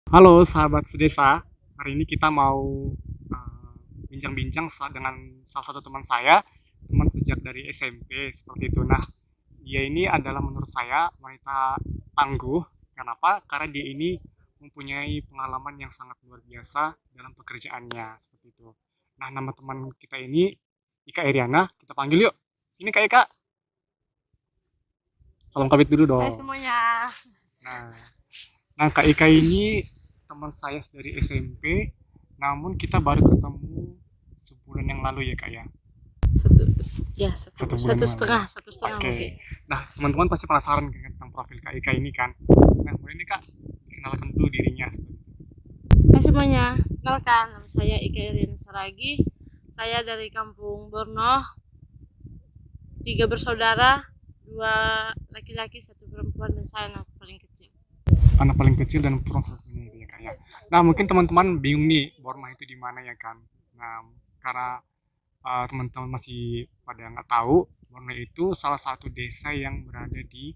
Halo sahabat sedesa, hari ini kita mau bincang-bincang dengan salah satu teman saya, teman sejak dari SMP seperti itu. Nah, dia ini adalah menurut saya wanita tangguh. Kenapa? Karena dia ini mempunyai pengalaman yang sangat luar biasa dalam pekerjaannya seperti itu. Nah, nama teman kita ini Ika Iriana, kita panggil yuk. Sini Kak Ika, salam kabit dulu Hai dong. semuanya. Nah, Nah, Kak Ika ini teman saya dari SMP, namun kita baru ketemu sebulan yang lalu ya, Kak ya. Satu ya satu Satu bulan satu yang lalu. setengah satu setengah mungkin. Oke. Nah, teman-teman pasti penasaran kan tentang profil Kak Ika ini kan. Nah, boleh nih Kak, dikenalkan dulu dirinya seperti itu. Hai semuanya, kenalkan nama saya Ika Irin Saragi. Saya dari kampung Borno, tiga bersaudara, dua laki-laki, satu perempuan, dan saya anak paling kecil. Anak paling kecil dan perempuan satunya itu ya, Kak ya. Nah, mungkin teman-teman bingung nih, Borma itu di mana ya kan. Nah, karena teman-teman masih pada nggak tahu, Borma itu salah satu desa yang berada di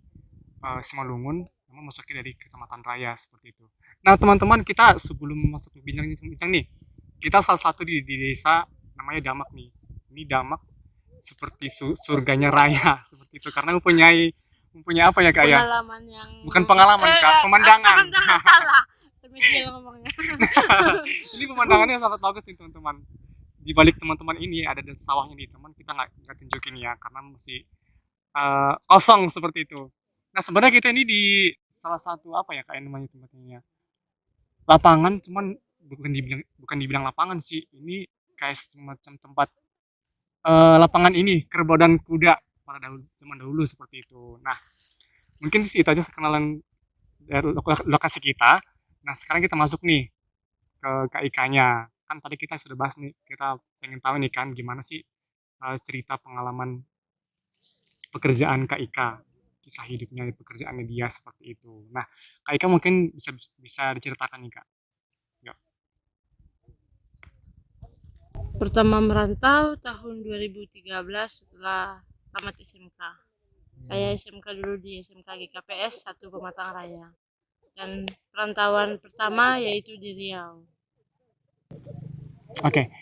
Simalungun, namun masuknya dari Kecamatan Raya seperti itu. Nah teman-teman, kita sebelum masuk ke bincang-bincang nih, kita salah satu di desa namanya Damak nih. Ini Damak seperti surganya Raya seperti itu karena mempunyai mempunyai apa ya kak ya? Pengalaman yang Bukan pengalaman kak, pemandangan. pemandangan salah. Demikian ngomongnya. Ini pemandangannya sangat bagus nih teman-teman. Di balik teman-teman ini ada sawahnya nih teman, kita nggak tunjukin ya karena masih kosong seperti itu. Nah sebenarnya kita ini di salah satu apa ya kayak namanya tempatnya lapangan, cuman bukan dibilang lapangan sih, ini kayak semacam tempat lapangan ini kerbau dan kuda pada zaman dahulu seperti itu. Nah mungkin sih itu aja kenalan dari lokasi kita. Nah sekarang kita masuk nih ke KIK-nya. Kan tadi kita sudah bahas nih, kita pengen tahu nih kan gimana sih cerita pengalaman pekerjaan Kak Ika, kisah hidupnya, pekerjaannya dia seperti itu. Nah, Kak Ika mungkin bisa bisa diceritakan nih Kak. Ya. Pertama merantau tahun 2013 setelah tamat SMK. Saya SMK dulu di SMK GKPS 1 Pematang Raya. Dan perantauan pertama yaitu di Riau. Oke,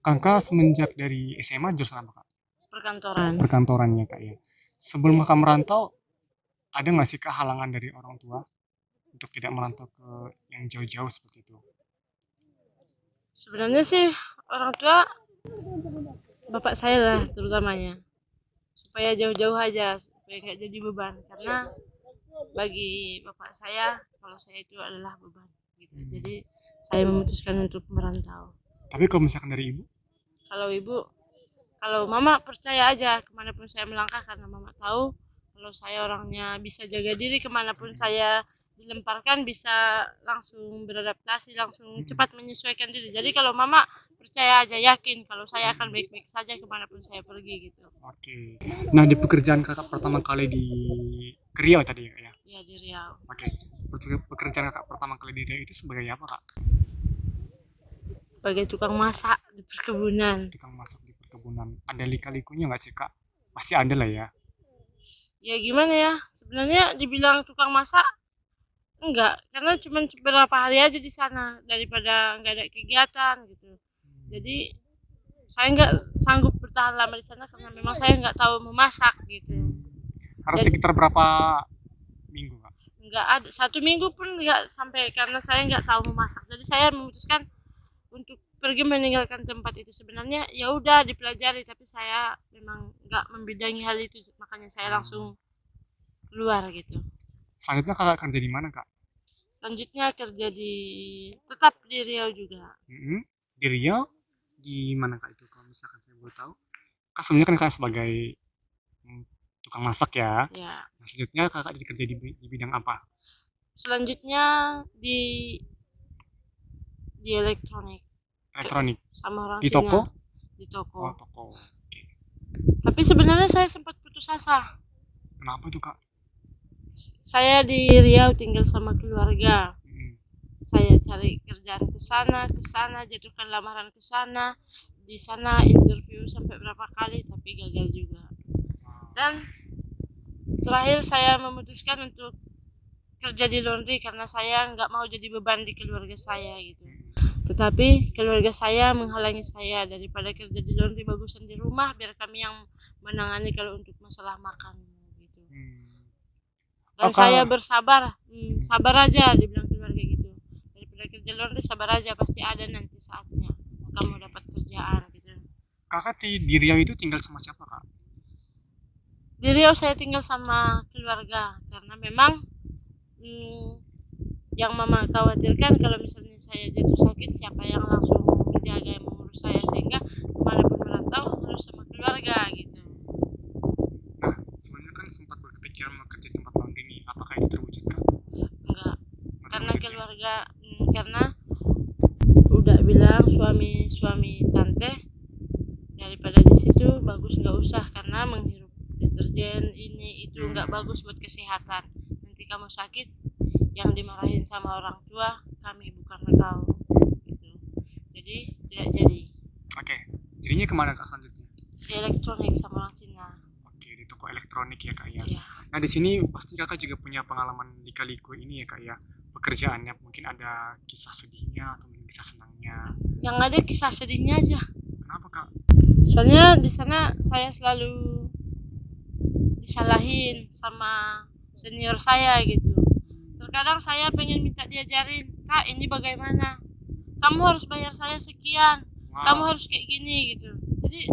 Kakak semenjak dari SMA jurusan apa Kak? Perkantoran. Perkantorannya Kak ya. Sebelum Kakak merantau, ada nggak sih kehalangan dari orang tua untuk tidak merantau ke yang jauh-jauh seperti itu? Sebenarnya sih orang tua bapak saya lah terutamanya supaya jauh-jauh aja supaya nggak jadi beban karena bagi bapak saya kalau saya itu adalah beban gitu. Jadi saya memutuskan untuk merantau. Tapi kalau misalkan dari ibu, Kalau ibu, kalau mama percaya aja kemanapun saya melangkah karena mama tahu kalau saya orangnya bisa jaga diri kemanapun saya dilemparkan bisa langsung beradaptasi langsung cepat menyesuaikan diri. Jadi kalau mama percaya aja yakin kalau saya akan baik-baik saja kemanapun saya pergi gitu. oke. Nah di pekerjaan kakak pertama kali di Riau tadi ya Kak, ya? Ya di Riau. Oke. Pekerjaan kakak pertama kali di Riau itu sebagai apa kak? Sebagai tukang masak di perkebunan. Tukang masak di perkebunan. Ada lika-likunya nggak sih kak? Pasti ada lah ya. Ya gimana ya? Sebenarnya dibilang tukang masak enggak, karena cuma beberapa hari aja di sana daripada nggak ada kegiatan gitu. Jadi saya nggak sanggup bertahan lama di sana karena memang saya nggak tahu memasak gitu. Harus Dan sekitar berapa minggu kak? nggak ada 1 minggu pun nggak sampai karena saya nggak tahu memasak. Jadi saya memutuskan untuk pergi meninggalkan tempat itu. Sebenarnya ya udah dipelajari tapi saya memang nggak membidangi hal itu makanya saya langsung keluar gitu. Selanjutnya kakak kerja di mana kak? Selanjutnya kerja di tetap di Riau juga. Mm-mm. Di Riau, di mana kak itu? Kalau misalkan saya boleh tahu. Kak sebenarnya kan kakak sebagai mm, tukang masak ya. Ya, Nah, selanjutnya kakak kerja di bidang apa? selanjutnya di elektronik Elektronik. sama orang Di Cina toko? di toko. Oh toko. Oke. Tapi sebenarnya saya sempat putus asa. Kenapa tuh kak? Saya di Riau tinggal sama keluarga. Mm. Saya cari kerjaan ke sana, jatuhkan lamaran ke sana. Di sana interview sampai berapa kali tapi gagal juga. Dan terakhir saya memutuskan untuk kerja di laundry karena saya nggak mau jadi beban di keluarga saya gitu. Tetapi keluarga saya menghalangi saya, daripada kerja di laundry bagusan di rumah biar kami yang menangani kalau untuk masalah makan gitu. Dan saya Kak, bersabar, sabar aja dibilang keluarga gitu. Daripada kerja laundry sabar aja, pasti ada nanti saatnya kamu dapat kerjaan gitu. kakak di Riau itu tinggal sama siapa kak? Di Riau saya tinggal sama keluarga karena memang yang mama khawatirkan kalau misalnya saya jatuh sakit siapa yang langsung menjaga yang mengurus saya, sehingga kemanapun merantau harus sama keluarga gitu. Nah, sebenarnya kan sempat berkepikiran mau kerja di tempat laundry ini. Apakah itu terwujud kak? Enggak, Nggak karena terwujud ya? keluarga, karena udah bilang suami tante daripada di situ bagus nggak usah karena menghirup deterjen ini itu nggak bagus buat kesehatan, nanti kamu sakit yang dimarahin sama orang tua kami bukan kau gitu. Jadi tidak jadi. Oke, jadinya kemana kak selanjutnya? Di elektronik sama orang Cina. Oke, di toko elektronik ya kak ya. Iya. Nah di sini pasti kakak juga punya pengalaman di Kaliko ini ya kak ya. Pekerjaannya mungkin ada kisah sedihnya atau mungkin kisah senangnya. Yang ada kisah sedihnya aja. Kenapa kak? Soalnya di sana saya selalu disalahin sama senior saya gitu. Terkadang saya pengen minta diajarin, kak ini bagaimana? Kamu harus bayar saya sekian, kamu Wow. harus kayak gini gitu. Jadi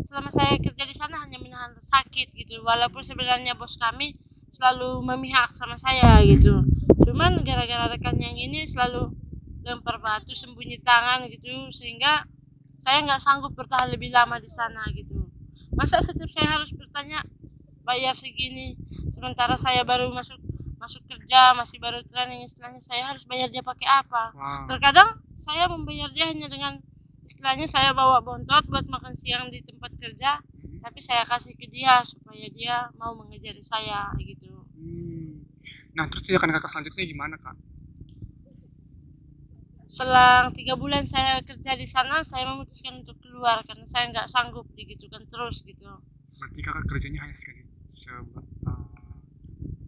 selama saya kerja di sana hanya menahan sakit gitu, walaupun sebenarnya bos kami selalu memihak sama saya gitu. Cuman gara-gara rekan yang ini selalu lempar batu sembunyi tangan gitu, sehingga saya nggak sanggup bertahan lebih lama di sana gitu. Masa setiap saya harus bertanya bayar segini, sementara saya baru masuk masuk kerja, masih baru training, istilahnya saya harus bayar dia pakai apa? Wow. Terkadang saya membayar dia hanya dengan istilahnya saya bawa bontot buat makan siang di tempat kerja, tapi saya kasih ke dia supaya dia mau mengejar saya gitu. Nah terus tindakan kakak selanjutnya gimana kak? Selang 3 bulan saya kerja di sana, saya memutuskan untuk keluar karena saya nggak sanggup digitukan terus gitu. Berarti kakak kerjanya hanya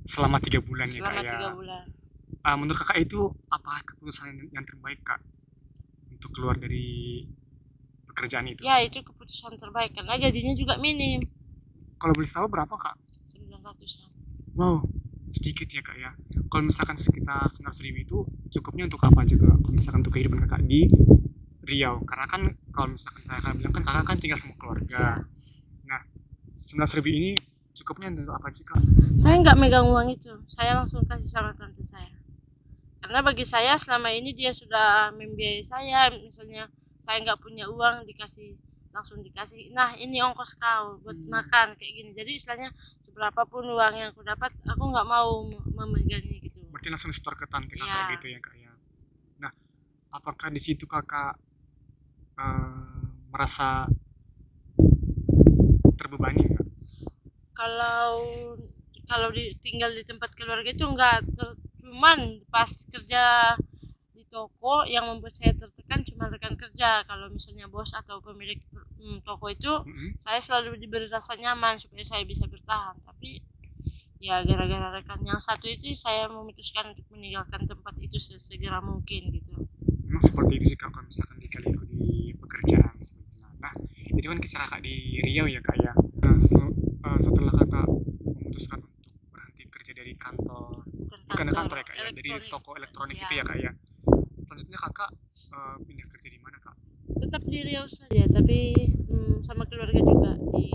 selama 3 bulan ya kak Selama ya. 3 bulan. Menurut kakak itu apa keputusan yang terbaik kak untuk keluar dari pekerjaan itu? Ya itu keputusan terbaik karena gajinya juga minim, Kalau boleh tahu berapa kak? 900-an. Wow, sedikit ya kak ya. Kalau misalkan sekitar 900.000 itu cukupnya untuk apa aja kak? Kalau misalkan untuk kehidupan kakak di Riau, karena kan kalau misalkan kakak bilang kan kakak kan tinggal sama keluarga. Nah, 900.000 ini cukupnya untuk apa sih kak? Saya nggak megang uang itu, saya langsung kasih sama tante saya. Karena bagi saya selama ini dia sudah membiayai saya, misalnya saya nggak punya uang dikasih langsung dikasih, nah ini ongkos kau buat makan kayak gini. Jadi istilahnya seberapapun uang yang aku dapat, aku nggak mau memegangnya gitu. Berarti langsung store ke tante kakak Ya. gitu ya kak ya. Nah, apakah di situ kakak merasa terbebani nggak? Kalau kalau tinggal di tempat keluarga itu enggak cuman pas kerja di toko yang membuat saya tertekan cuma rekan kerja. Kalau misalnya bos atau pemilik toko itu saya selalu diberi rasa nyaman supaya saya bisa bertahan, tapi ya gara-gara rekan yang satu itu saya memutuskan untuk meninggalkan tempat itu sesegera mungkin gitu. Memang seperti itu sih kak kalau misalkan dikaliku di pekerjaan seperti itu. Nah, itu kan kisah kakak di Riau ya kak ya. Nah, setelah kakak memutuskan untuk berhenti kerja dari kantor, bukan kantor ya kak ya, dari toko elektronik itu ya kak ya. Selanjutnya kakak pindah kerja di mana kak? Tetap di Riau saja, tapi sama keluarga juga di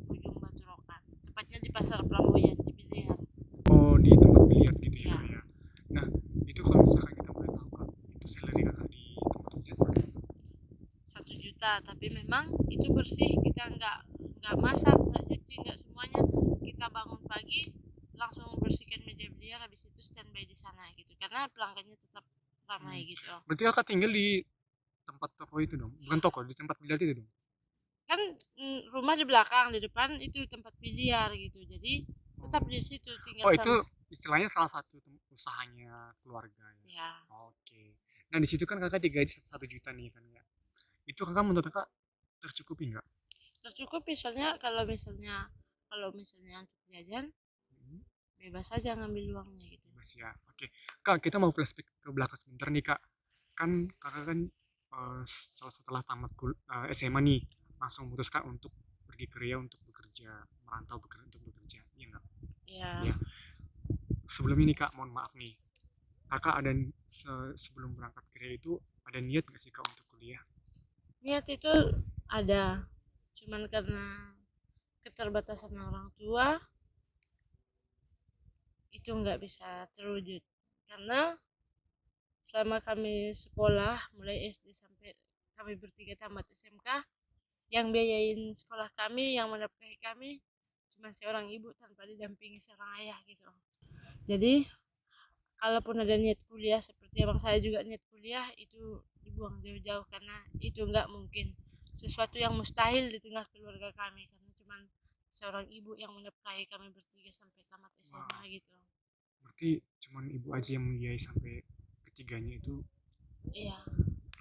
ujung Batu Rokan, tepatnya di Pasar Pramboyan di Biliar. Oh, di tempat biliar gitu ya Ya. kak ya. Nah, itu kalau misalkan kita boleh tahu kak, itu salary kakak di tempat biliar berapa? 1 juta, tapi memang itu bersih, kita nggak masak, nggak nyuci, nggak semuanya. Kita bangun pagi langsung bersihkan meja biliar, habis itu standby di sana gitu karena pelanggannya tetap ramai gitu. Berarti kakak tinggal di tempat toko itu dong, bukan toko, di tempat biliar itu dong. Kan rumah di belakang, di depan itu tempat biliar gitu, jadi tetap di situ tinggal Oh, sama. itu istilahnya salah satu usahanya keluarga ya. Ya. Oke. Nah, di situ kan kakak digaji 1 juta nih kan ya. Itu kakak menurut kakak tercukupi nggak? Tercukupi, soalnya kalau misalnya untuk jajan bebas aja ngambil uangnya gitu. tugas ya. Oke, Kak, kita mau flashback ke belakang sebentar nih, Kak. Kan Kakak kan setelah tamat SMA nih, langsung memutuskan untuk pergi ke Riau untuk bekerja, merantau untuk bekerja. Iya nggak? Ya, Iya. Sebelum ini Kak, mohon maaf nih. Kakak ada sebelum berangkat ke Riau itu ada niat nggak sih Kak untuk kuliah? niat itu ada, cuman karena keterbatasan orang tua itu nggak bisa terwujud. Karena selama kami sekolah mulai SD sampai kami bertiga tamat SMK, yang biayain sekolah kami, yang menafkahi kami cuma seorang ibu tanpa didampingi seorang ayah gitu. Jadi kalaupun ada niat kuliah seperti abang saya juga niat kuliah, itu dibuang jauh-jauh karena itu nggak mungkin, sesuatu yang mustahil di tengah keluarga kami, karena cuma seorang ibu yang menafkahi kami bertiga sampai tamat SMA Wah, gitu. berarti cuman ibu aja yang membiayai sampai ketiganya itu Iya,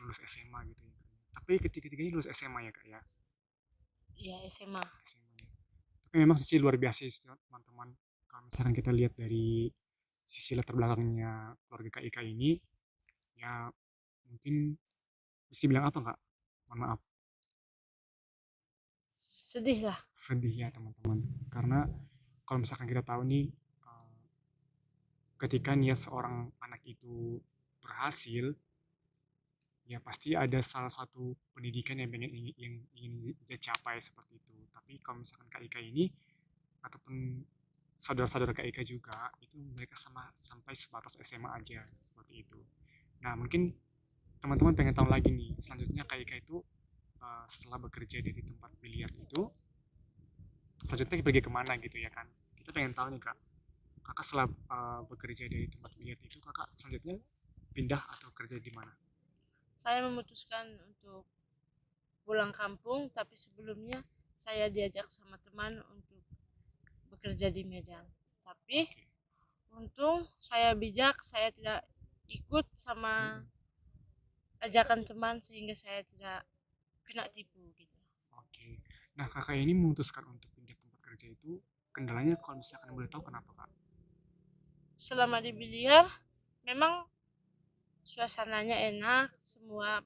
lulus SMA gitu ya. Tapi ketiga-tiganya lulus SMA ya Kak ya? iya SMA. SMA ya. Tapi memang sisi luar biasa sih teman-teman. Kalau misalkan kita lihat dari sisi latar belakangnya keluarga Kak Ika ini, ya mungkin mesti bilang apa Kak? Mohon maaf, Sedih lah. sedih ya teman-teman. Karena kalau misalkan kita tahu nih, ketika niat seorang anak itu berhasil, ya pasti ada salah satu pendidikan yang ingin dia capai seperti itu. Tapi kalau misalkan Kak Ika ini ataupun saudara-saudara Kak Ika juga itu mereka sama sampai sebatas SMA aja seperti itu. Nah mungkin teman-teman pengen tahu lagi nih selanjutnya Kak Ika itu setelah bekerja dari tempat biliar itu selanjutnya pergi kemana gitu ya kan? Kita pengen tahu nih Kak, kakak setelah bekerja dari tempat biliar itu kakak selanjutnya pindah atau kerja di mana? Saya memutuskan untuk pulang kampung, tapi sebelumnya saya diajak sama teman untuk bekerja di Medan. Tapi Oke. untung saya bijak, saya tidak ikut sama Mm-mm. ajakan teman sehingga saya tidak kena tipu gitu. Oke. Nah kakak ini memutuskan untuk pindah tempat kerja itu kendalanya kalau misalkan boleh tahu kenapa kak? Selama di Biliar memang suasananya enak, semua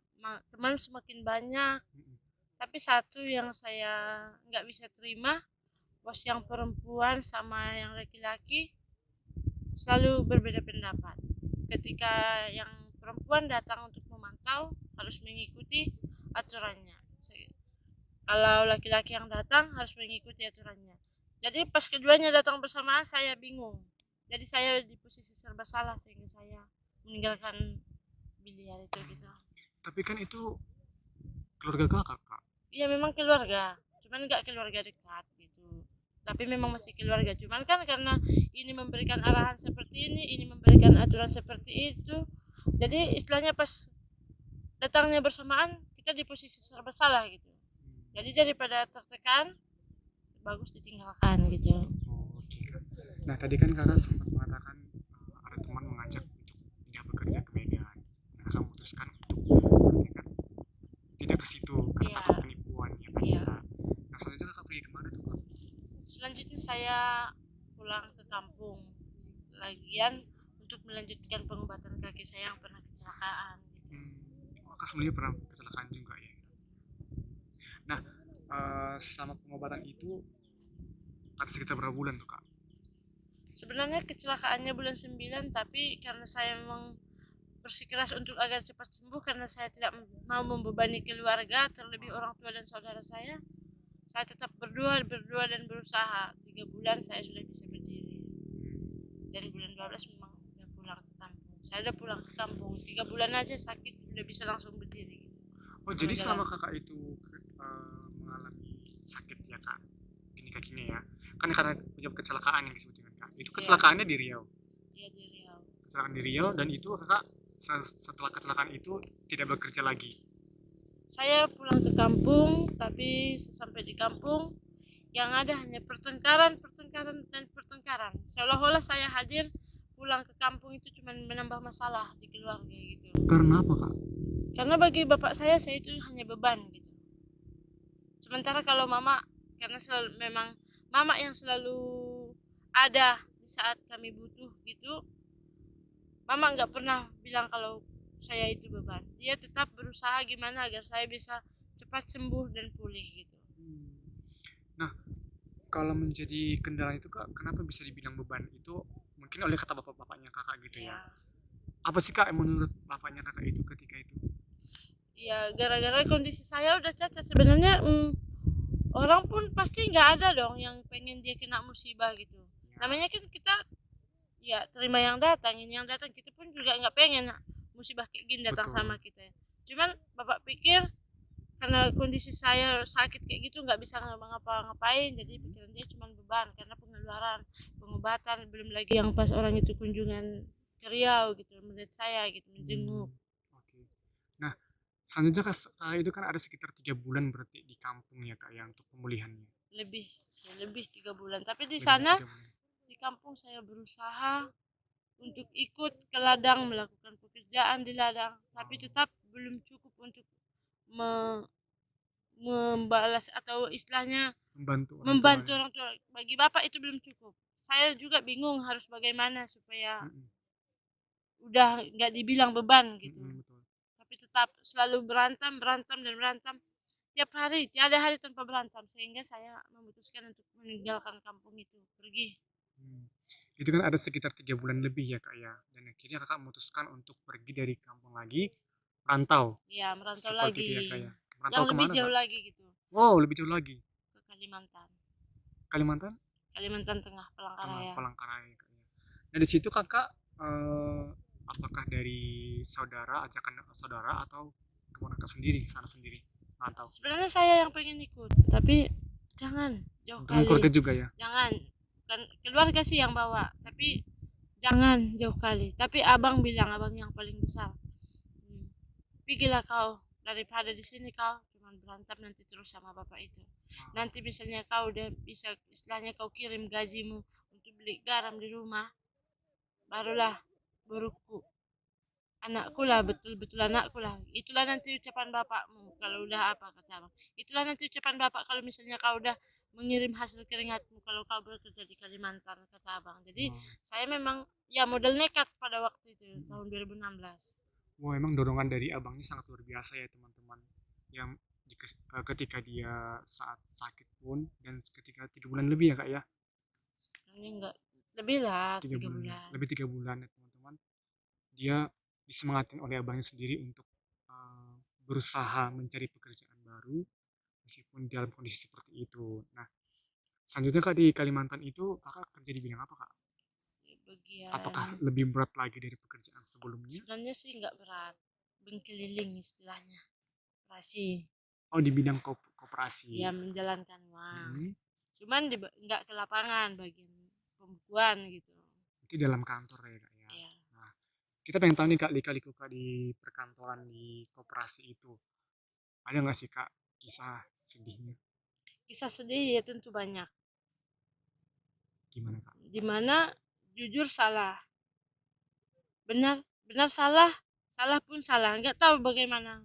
teman semakin banyak. Mm-mm. Tapi satu yang saya nggak bisa terima, bos yang perempuan sama yang laki-laki selalu berbeda pendapat. Ketika yang perempuan datang untuk memantau harus mengikuti aturannya. Kalau laki-laki yang datang harus mengikuti aturannya. Jadi pas keduanya datang bersamaan saya bingung. Jadi saya di posisi serba salah sehingga saya meninggalkan biliar itu gitu. Tapi kan itu keluarga kakak kak. Iya memang keluarga, cuman nggak keluarga dekat gitu. Tapi memang masih keluarga. Cuman kan karena ini memberikan arahan seperti ini memberikan aturan seperti itu. Jadi istilahnya pas datangnya bersamaan kita di posisi serba salah gitu. Jadi daripada tertekan, bagus ditinggalkan gitu. Oh, oke kak. Nah tadi kan kakak sempat mengatakan ada teman mengajak untuk pindah bekerja ke Medan. Nah kakak memutuskan untuk berarti kan tidak ke situ karena Iya, takut penipuan ya kan. iya. Nah selanjutnya kakak pergi kemana tuh kak? Selanjutnya saya pulang ke kampung. Lagian untuk melanjutkan pengobatan kaki saya yang pernah kecelakaan gitu. Kakak sebelumnya pernah kecelakaan juga ya. Nah selama pengobatan itu ada sekitar berapa bulan tuh kak? Sebenarnya kecelakaannya bulan 9, tapi karena saya memang bersikeras untuk agar cepat sembuh karena saya tidak mau membebani keluarga, terlebih orang tua dan saudara saya tetap berdoa dan berusaha. 3 bulan saya sudah bisa berdiri. Dan bulan 12 memang udah pulang ke kampung. Saya udah pulang ke kampung. 3 bulan aja sakit udah bisa langsung berdiri. Oh jadi Gara-gara selama kakak itu mengalami sakit ya kak, ini kakinya ya, kan karena penyebab kecelakaan yang disebut dengan kak, itu ya kecelakaannya di Riau, dia di Riau. kecelakaan di Riau dan itu kakak setelah kecelakaan itu tidak bekerja lagi. Saya pulang ke kampung, tapi sesampai di kampung yang ada hanya pertengkaran. Seolah-olah saya hadir pulang ke kampung itu cuma menambah masalah di keluarga gitu. Karena apa kak? Karena bagi bapak saya itu hanya beban gitu. Sementara kalau mama, karena memang mama yang selalu ada di saat kami butuh gitu, mama nggak pernah bilang kalau saya itu beban. Dia tetap berusaha gimana agar saya bisa cepat sembuh dan pulih gitu. Hmm. Nah, kalau menjadi kendala itu kak, kenapa bisa dibilang beban itu? Mungkin oleh kata bapak-bapaknya kakak gitu ya. Ya, Apa sih kak yang menurut bapaknya kakak itu ketika itu? ya gara-gara kondisi saya udah cacat sebenarnya. Orang pun pasti nggak ada dong yang pengen dia kena musibah gitu. Ya, Namanya kan kita ya terima yang datang, ini yang datang, kita pun juga nggak pengen musibah kayak gini datang betul. sama kita. Cuman bapak pikir karena kondisi saya sakit kayak gitu nggak bisa ngapa-ngapain, jadi Hmm. pikiran dia cuma beban karena pengeluaran, pengobatan, belum lagi yang pas orang itu kunjungan ke Riau gitu melihat saya gitu Hmm. menjenguk. Oke. Nah, selanjutnya kak, itu kan ada sekitar 3 bulan berarti di kampung ya kak ya untuk pemulihannya. Lebih sih, lebih 3 bulan, tapi di Lebih dari sana 3 bulan. di kampung saya berusaha untuk ikut ke ladang melakukan pekerjaan di ladang, tapi Oh, tetap belum cukup untuk me- membalas atau istilahnya membantu orang membantu tuanya. orang tua. Bagi bapak itu belum cukup. Saya juga bingung harus bagaimana supaya Mm-mm. udah nggak dibilang beban gitu. Mm-mm, betul. Tapi tetap selalu berantem, berantem dan berantem tiap hari, tiada hari tanpa berantem sehingga saya memutuskan untuk meninggalkan kampung itu, pergi. Hmm. Itu kan ada sekitar 3 bulan lebih ya kak ya. Dan akhirnya kakak memutuskan untuk pergi dari kampung lagi, rantau. Ya, merantau Seperti itu lagi. ya kak ya. Merantau Yang lebih kemana jauh kak? lagi gitu, Wow, lebih jauh lagi. ke Kalimantan. Kalimantan? Kalimantan Tengah, Tengah Palangkaraya. Palangkaraya kak ya. Nah di situ kakak eh, apakah dari saudara, ajakan saudara atau kemana kak sendiri, sana sendiri, rantau? Sebenarnya saya yang pengen ikut, tapi jangan jauh Untuk kali. keluarga juga ya. Jangan. Bukan keluarga sih yang bawa, tapi jangan jauh kali. Tapi abang bilang, abang yang paling besar. Hmm, Pergilah kau daripada di sini kau cuman berantem nanti terus sama bapak itu. Wow. Nanti misalnya kau udah bisa istilahnya kau kirim gajimu untuk beli garam di rumah, barulah buruku. Anakku lah, betul-betul anakku lah. Itulah nanti ucapan bapakmu kalau udah apa, kata abang. Itulah nanti ucapan bapak kalau misalnya kau udah mengirim hasil keringatmu kalau kau bekerja di Kalimantan, kata abang. Jadi Wow. saya memang ya model nekat pada waktu itu Mm-mm. tahun 2016. Wah, emang dorongan dari abang ini sangat luar biasa ya teman-teman. Yang ketika dia saat sakit pun dan ketika 3 bulan lebih ya kak ya, Ini enggak lebih lah tiga tiga bulan bulan. lebih 3 bulan ya teman-teman. Dia disemangatin oleh abangnya sendiri untuk eh, berusaha mencari pekerjaan baru meskipun dalam kondisi seperti itu. Nah, selanjutnya kak di Kalimantan itu kakak kerja di bidang apa kak? Di bagian Apakah lebih berat lagi dari pekerjaan sebelumnya? sebenarnya sih enggak berat, bengkeliling istilahnya, operasi, Oh, di bidang koperasi. ya menjalankan uang. Hmm, Cuman enggak ke lapangan bagian pembukuan gitu. itu dalam kantor ya kak ya. Ya. Nah, kita pengen tahu nih kak, lika-liku kak di perkantoran di koperasi itu. Ada nggak sih kak kisah sedihnya? Kisah sedih ya tentu banyak. Gimana kak? Dimana jujur salah, benar benar salah, salah pun salah. Nggak tahu bagaimana.